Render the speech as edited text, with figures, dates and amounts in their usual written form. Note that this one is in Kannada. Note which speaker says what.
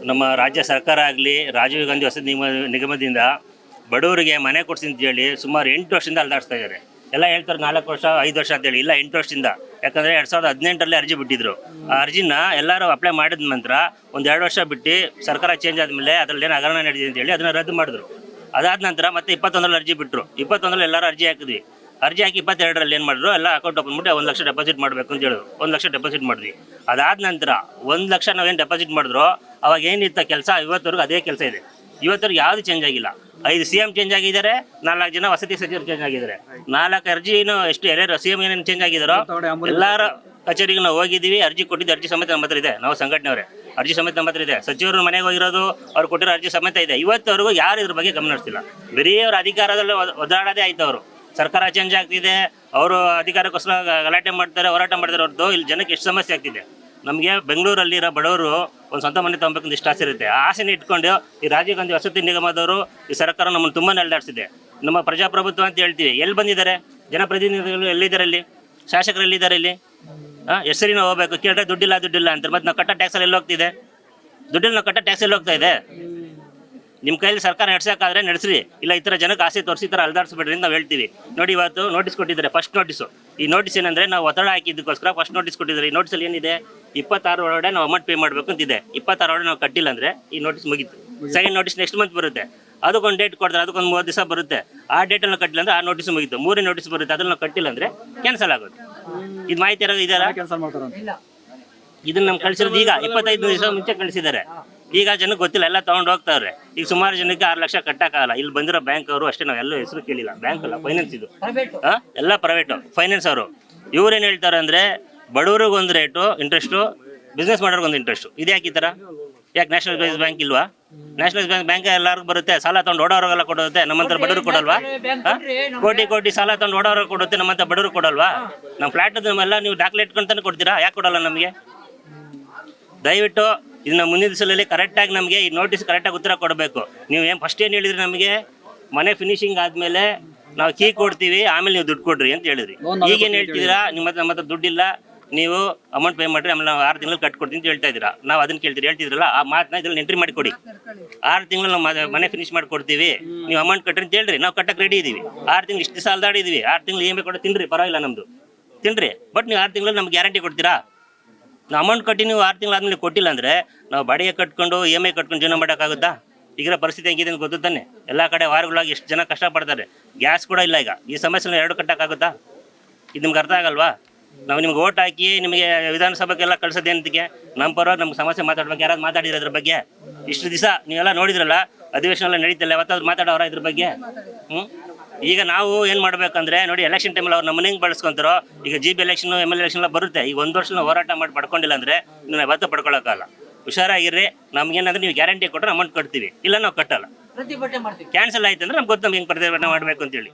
Speaker 1: ನಮ್ಮ ರಾಜ್ಯ ಸರ್ಕಾರ ಆಗಲಿ ರಾಜೀವ್ ಗಾಂಧಿ ವಸತಿ ನಿಗಮದಿಂದ ಬಡವರಿಗೆ ಮನೆ ಕೊಡ್ಸಿ ಅಂತ ಹೇಳಿ ಸುಮಾರು 8 ವರ್ಷದಿಂದ ಅಲ್ದಾಡಿಸ್ತಾ ಇದ್ದಾರೆ. ಎಲ್ಲ ಹೇಳ್ತಾರೆ 4 ವರ್ಷ 5 ವರ್ಷ ಅಂತೇಳಿ, ಇಲ್ಲ 8 ವರ್ಷದಿಂದ. ಯಾಕಂದರೆ 2018ರಲ್ಲಿ ಅರ್ಜಿ ಬಿಟ್ಟಿದ್ರು. ಆ ಅರ್ಜಿನ ಎಲ್ಲರೂ ಅಪ್ಲೈ ಮಾಡಿದ ನಂತರ 1-2 ವರ್ಷ ಬಿಟ್ಟು ಸರ್ಕಾರ ಚೇಂಜ್ ಆದಮೇಲೆ ಅದರಲ್ಲಿ ಏನು ಹಗರಣ ನಡೆದಿದೆ ಅಂತೇಳಿ ಅದನ್ನು ರದ್ದು ಮಾಡಿದ್ರು. ಅದಾದ ನಂತರ ಮತ್ತೆ 21ರಲ್ಲಿ ಅರ್ಜಿ ಬಿಟ್ಟರು. 21ರಲ್ಲಿ ಎಲ್ಲರೂ ಅರ್ಜಿ ಹಾಕಿದ್ವಿ. ಅರ್ಜಿ ಹಾಕಿ 22ರಲ್ಲಿ ಏನು ಮಾಡಿದ್ರು, ಎಲ್ಲ ಅಕೌಂಟ್ ಓಪನ್ ಮಾಡಿ 1 ಲಕ್ಷ ಡೆಪಾಸಿಟ್ ಮಾಡಬೇಕು ಅಂತ ಹೇಳಿದ್ರು. 1 ಲಕ್ಷ ಡೆಪಾಸಿಟ್ ಮಾಡಿದ್ವಿ. ಅದಾದ ನಂತರ 1 ಲಕ್ಷ ನಾವೇನು ಡೆಪಾಸಿಟ್ ಮಾಡಿದ್ರು ಅವಾಗ ಏನಿತ್ತ ಕೆಲಸ ಇವತ್ತವರೆಗೂ ಅದೇ ಕೆಲಸ ಇದೆ. ಇವತ್ತವರೆಗೂ ಯಾವುದು ಚೇಂಜ್ ಆಗಿಲ್ಲ. 5 CM ಚೇಂಜ್ ಆಗಿದ್ದಾರೆ, 4 ಜನ ವಸತಿ ಸಚಿವರು ಚೇಂಜ್ ಆಗಿದ್ದಾರೆ. 4 ಅರ್ಜಿನೂ ಎಷ್ಟು ಎಲ್ಲರೂ CM ಏನೇನು ಚೇಂಜ್ ಆಗಿದ್ದಾರೋ ಎಲ್ಲರ ಕಚೇರಿಗೆ ನಾವು ಹೋಗಿದ್ದೀವಿ. ಅರ್ಜಿ ಕೊಟ್ಟಿದ್ದು ಅರ್ಜಿ ಸಮೇತ ನಮ್ಮ ಹತ್ರ ಇದೆ. ನಾವು ಸಂಘಟನೆಯವರೇ ಅರ್ಜಿ ಸಮೇತ ನಮ್ಮ ಹತ್ರ ಇದೆ. ಸಚಿವರು ಮನೆಗೆ ಹೋಗಿರೋದು ಅವ್ರು ಕೊಟ್ಟಿರೋ ಅರ್ಜಿ ಸಮೇತ ಇದೆ. ಇವತ್ತವರೆಗೂ ಯಾರು ಇದ್ರ ಬಗ್ಗೆ ಗಮನ ಹರಿಸ್ತಿಲ್ಲ. ಬರೀ ಅವ್ರ ಅಧಿಕಾರದಲ್ಲಿ ಒದ್ದಾಡೋದೇ ಆಯ್ತು. ಅವರು ಸರ್ಕಾರ ಚೇಂಜ್ ಆಗ್ತಿದೆ, ಅವರು ಅಧಿಕಾರಕ್ಕೋಸ್ಕರ ಗಲಾಟೆ ಮಾಡ್ತಾರೆ, ಹೋರಾಟ ಮಾಡ್ತಾರೆ. ಅವ್ರದ್ದು ಇಲ್ಲಿ ಜನಕ್ಕೆ ಎಷ್ಟು ಸಮಸ್ಯೆ ಆಗ್ತಿದೆ. ನಮಗೆ ಬೆಂಗಳೂರಲ್ಲಿರೋ ಬಡವರು ಒಂದು ಸ್ವಂತ ಮನೆ ತೊಗೊಬೇಕಂತ ಇಷ್ಟು ಆಸೆ ಇರುತ್ತೆ. ಆ ಆಸೆನ ಇಟ್ಕೊಂಡು ಈ ರಾಜೀವ್ ಗಾಂಧಿ ವಸತಿ ನಿಗಮದವರು ಈ ಸರ್ಕಾರ ನಮ್ಮನ್ನು ತುಂಬ ನೆಲೆದಾಡ್ಸಿದೆ. ನಮ್ಮ ಪ್ರಜಾಪ್ರಭುತ್ವ ಅಂತ ಹೇಳ್ತೀವಿ. ಎಲ್ಲಿ ಬಂದಿದ್ದಾರೆ ಜನಪ್ರತಿನಿಧಿಗಳು? ಎಲ್ಲಿದ್ದಾರೆ ಇಲ್ಲಿ? ಶಾಸಕರು ಎಲ್ಲಿದ್ದಾರೆ ಇಲ್ಲಿ? ಹೆಸರಿನ ಹೋಗ್ಬೇಕು, ಕೇಳಿದ್ರೆ ದುಡ್ಡಿಲ್ಲ ಅಂತಾರೆ. ಮತ್ತು ನಾವು ಕಟ್ಟ ಟ್ಯಾಕ್ಸಲ್ಲಿ ಎಲ್ಲಿ ಹೋಗ್ತಿದೆ? ದುಡ್ಡಿಲ್ಲ, ನಾವು ಕಟ್ಟ ಟ್ಯಾಕ್ಸ್ ಎಲ್ಲಿ ಹೋಗ್ತಾ ಇದೆ? ನಿಮ್ಮ ಕೈಯಲ್ಲಿ ಸರ್ಕಾರ ನಡೆಸೋಕ್ಕಾದ್ರೆ ನಡೆಸ್ರಿ, ಇಲ್ಲ ಈ ಥರ ಜನಕ್ಕೆ ಆಸೆ ತೋರಿಸಿ ಈ ಥರ ಅಲ್ದಾಡಿಸ್ಬಿಡ್ರಿ ಅಂತ ನಾವು ಹೇಳ್ತೀವಿ. ನೋಡಿ, ಇವತ್ತು ನೋಟಿಸ್ ಕೊಟ್ಟಿದ್ದಾರೆ, ಫಸ್ಟ್ ನೋಟಿಸು. ಈ ನೋಟಿಸ್ ಏನಂದರೆ ನಾವು ಒತ್ತಡ ಹಾಕಿದ್ದಕ್ಕೋಸ್ಕರ ಫಸ್ಟ್ ನೋಟಿಸ್ ಕೊಟ್ಟಿದ್ದಾರೆ. ಈ ನೋಟಿಸಲ್ಲಿ ಏನಿದೆ, 26 ಒಳಗಡೆ ನಾವು ಅಮೌಂಟ್ ಪೇ ಮಾಡಬೇಕು ಅಂತಿದೆ. 26 ಒಳಗಡೆ ನಾವು ಕಟ್ಟಿಲ್ಲ ಅಂದರೆ ಈ ನೋಟಿಸ್ ಮುಗೀತು. ಸೆಕೆಂಡ್ ನೋಟಿಸ್ ನೆಕ್ಸ್ಟ್ ಮಂತ್ ಬರುತ್ತೆ. ಅದಕ್ಕೊಂದು ಡೇಟ್ ಕೊಡ್ತಾರೆ, ಅದಕ್ಕೊಂದು 30 ದಿವಸ ಬರುತ್ತೆ. ಆ ಡೇಟಲ್ಲಿ ಕಟ್ಟಿಲ್ಲ ಅಂದರೆ ಆ ನೋಟಿಸ್ ಮುಗೀತು. 3ನೇ ನೋಟಿಸ್ ಬರುತ್ತೆ, ಅದನ್ನು ನಾವು ಕಟ್ಟಿಲ್ಲ ಅಂದರೆ ಕ್ಯಾನ್ಸಲ್ ಆಗುತ್ತೆ. ಇದು ಮಾಹಿತಿ ಇರೋದು ಇದೆಯಲ್ಲ, ಇದನ್ನು ನಮ್ಗೆ ಕಳಿಸಿರೋದು ಈಗ 25 ದಿವಸ ಮುಂಚೆ ಕಳಿಸಿದ್ದಾರೆ. ಈಗ ಜನಕ್ಕೆ ಗೊತ್ತಿಲ್ಲ, ಎಲ್ಲ ತೊಗೊಂಡು ಹೋಗ್ತಾವ್ರೆ. ಈಗ ಸುಮಾರು ಜನಕ್ಕೆ 6 ಲಕ್ಷ ಕಟ್ಟಕ್ಕಾಗಲ್ಲ. ಇಲ್ಲಿ ಬಂದಿರೋ ಬ್ಯಾಂಕ್ ಅವರು ಅಷ್ಟೇ, ನಾವು ಎಲ್ಲೂ ಹೆಸರು ಕೇಳಿಲ್ಲ. ಬ್ಯಾಂಕ್ ಅಲ್ಲ, ಫೈನಾನ್ಸ್ ಇದು, ಎಲ್ಲ ಪ್ರೈವೇಟು ಫೈನಾನ್ಸ್ ಅವರು. ಇವ್ರೇನು ಹೇಳ್ತಾರೆ ಅಂದರೆ ಬಡವ್ರಿಗೊಂದು ರೇಟು ಇಂಟ್ರೆಸ್ಟು, ಬಿಸ್ನೆಸ್ ಮಾಡೋರ್ಗೊಂದು ಇಂಟ್ರೆಸ್ಟು. ಇದು ಯಾಕೆ ಈ ಥರ? ಯಾಕೆ ನ್ಯಾಷನಲೈಸ್ ಬ್ಯಾಂಕ್ ಇಲ್ವಾ? ನ್ಯಾಷನಲೈಸ್ ಬ್ಯಾಂಕ್ ಎಲ್ಲರಿಗೂ ಬರುತ್ತೆ. ಸಾಲ ತೊಗೊಂಡು ಓಡೋರಿಗೆಲ್ಲ ಕೊಡುತ್ತೆ, ನಮ್ಮಂತ ಬಡವರು ಕೊಡಲ್ವಾ? ಕೋಟಿ ಸಾಲ ತೊಗೊಂಡು ಓಡೋರಿಗೆ ಕೊಡುತ್ತೆ, ನಮ್ಮಂತ ಬಡವರು ಕೊಡಲ್ವಾ? ನಮ್ಮ ಫ್ಲ್ಯಾಟದನ್ನೆಲ್ಲ ನೀವು ದಾಖಲೆ ಇಟ್ಕೊಂತಾನೆ ಕೊಡ್ತೀರಾ, ಯಾಕೆ ಕೊಡಲ್ಲ ನಮಗೆ? ದಯವಿಟ್ಟು ಇದನ್ನ ಮುಂದಿನ ದಿವಸದಲ್ಲಿ ಕರೆಕ್ಟಾಗಿ ನಮಗೆ ಈ ನೋಟಿಸ್ ಕರೆಕ್ಟಾಗಿ ಉತ್ತರ ಕೊಡಬೇಕು. ನೀವು ಏನು ಫಸ್ಟ್ ಏನು ಹೇಳಿದ್ರಿ, ನಮಗೆ ಮನೆ ಫಿನಿಶಿಂಗ್ ಆದಮೇಲೆ ನಾವು ಕೀ ಕೊಡ್ತೀವಿ, ಆಮೇಲೆ ನೀವು ದುಡ್ಡು ಕೊಡ್ರಿ ಅಂತ ಹೇಳಿದ್ರಿ. ಈಗೇನು ಹೇಳ್ತಿದ್ದೀರಾ, ನಮ್ಮ ಹತ್ರ ದುಡ್ಡಿಲ್ಲ, ನೀವು ಅಮೌಂಟ್ ಪೇ ಮಾಡಿರಿ, ಆಮೇಲೆ ನಾವು 6 ತಿಂಗಳು ಕಟ್ಕೊಡ್ತೀನಿ ಅಂತ ಹೇಳ್ತಾ ಇದ್ದೀರಾ. ನಾವು ಅದನ್ನು ಹೇಳ್ತಿದ್ರಲ್ಲ, ಆ ಮಾತನ್ನ ಇದ್ರಲ್ಲಿ ಎಂಟ್ರಿ ಮಾಡಿ ಕೊಡಿ. 6 ತಿಂಗಳು ನಾವು ಮನೆ ಫಿನಿಶ್ ಮಾಡಿ ಕೊಡ್ತೀವಿ, ನೀವು ಅಮೌಂಟ್ ಕಟ್ರಿ ಅಂತ ಹೇಳ್ರಿ. ನಾವು ಕಟ್ಟಕ್ಕೆ ರೆಡಿ ಇದ್ದೀವಿ. 6 ತಿಂಗಳು ಇಷ್ಟು ದಿವಸ ಅಲ್ದಾಡಿದ್ದೀವಿ. 6 ತಿಂಗಳು EMI ಕೊಟ್ಟು ತಿನ್ನಿರಿ, ಪರವಾಗಿಲ್ಲ, ನಮ್ಮದು ತಿನ್ನಿರಿ. ಬಟ್ ನೀವು 6 ತಿಂಗಳು ನಮ್ಗೆ ಗ್ಯಾರಂಟಿ ಕೊಡ್ತೀರಾ? ನಾವು ಅಮೌಂಟ್ ಕಟ್ಟಿ ನೀವು 6 ತಿಂಗಳು ಆದಮೇಲೆ ಕೊಟ್ಟಿಲ್ಲ ಅಂದರೆ ನಾವು ಬಾಡಿಗೆ ಕಟ್ಕೊಂಡು EMI ಕಟ್ಕೊಂಡು ಜೀವನ ಮಾಡೋಕ್ಕಾಗುತ್ತಾ? ಈಗಿರೋ ಪರಿಸ್ಥಿತಿ ಹೆಂಗಿದೆ ಅಂತ ಗೊತ್ತು ತಾನೆ. ಎಲ್ಲ ಕಡೆ ವಾರಗಳಾಗಿ ಎಷ್ಟು ಜನ ಕಷ್ಟಪಡ್ತಾರೆ. ಗ್ಯಾಸ್ ಕೂಡ ಇಲ್ಲ. ಈಗ ಈ ಸಮಸ್ಯೆನ 2 ಕಟ್ಟಕ್ಕಾಗುತ್ತಾ? ಇದು ನಿಮ್ಗೆ ಅರ್ಥ ಆಗಲ್ವಾ? ನಾವು ನಿಮ್ಗೆ ಓಟ್ ಹಾಕಿ ನಿಮಗೆ ವಿಧಾನಸಭೆಗೆಲ್ಲ ಕಳ್ಸೋದೇನಂತಿಗೆ? ನಮ್ಮ ಪರವಾಗಿ ನಮ್ಗೆ ಸಮಸ್ಯೆ ಮಾತಾಡ್ಬೇಕು. ಯಾರಾದ್ರು ಮಾತಾಡಿರೋ ಇದ್ರ ಬಗ್ಗೆ? ಇಷ್ಟು ದಿವಸ ನೀವೆಲ್ಲ ನೋಡಿದ್ರಲ್ಲ, ಅಧಿವೇಶನ ಎಲ್ಲ ನಡೀತಿಲ್ಲ, ಯಾವತ್ತಾದ್ರು ಮಾತಾಡೋರ ಇದ್ರ ಬಗ್ಗೆ? ಈಗ ನಾವು ಏನು ಮಾಡಬೇಕಂದ್ರೆ ನೋಡಿ, ಎಲೆಕ್ಷನ್ ಟೈಮಲ್ಲಿ ಅವ್ರು ನಮ್ಮನ್ನ ಹೆಂಗೆ ಬಳಸ್ಕೊಂತಾರೋ, ಈಗ GB ಎಲೆಕ್ಷನ್ MLA ಎಲೆಕ್ಷನ್ ಎಲ್ಲ ಬರುತ್ತೆ. ಈಗ 1 ವರ್ಷ ನಾವು ಹೋರಾಟ ಮಾಡಿ ಪಡ್ಕೊಂಡಿಲ್ಲ ಅಂದರೆ ನಾವು ಯಾವತ್ತೂ ಪಡ್ಕೊಳ್ಳೋಕ್ಕಲ್ಲ. ಹುಷಾರಾಗಿರ್ರಿ. ನಮ್ಗೇನಂದ್ರೆ ನೀವು ಗ್ಯಾರಂಟಿ ಕೊಟ್ಟರೆ ಅಮೌಂಟ್ ಕಟ್ತೀವಿ, ಇಲ್ಲ ನಾವು ಕಟ್ಟಲ್ಲ. ಕ್ಯಾನ್ಸಲ್ ಆಯ್ತು ಅಂದರೆ ನಮ್ಗೆ ಗೊತ್ತು, ನಮ್ಗೆ ಹೆಂಗೆ ಪ್ರತಿಭಟನೆ ಮಾಡಬೇಕು ಅಂತೇಳಿ.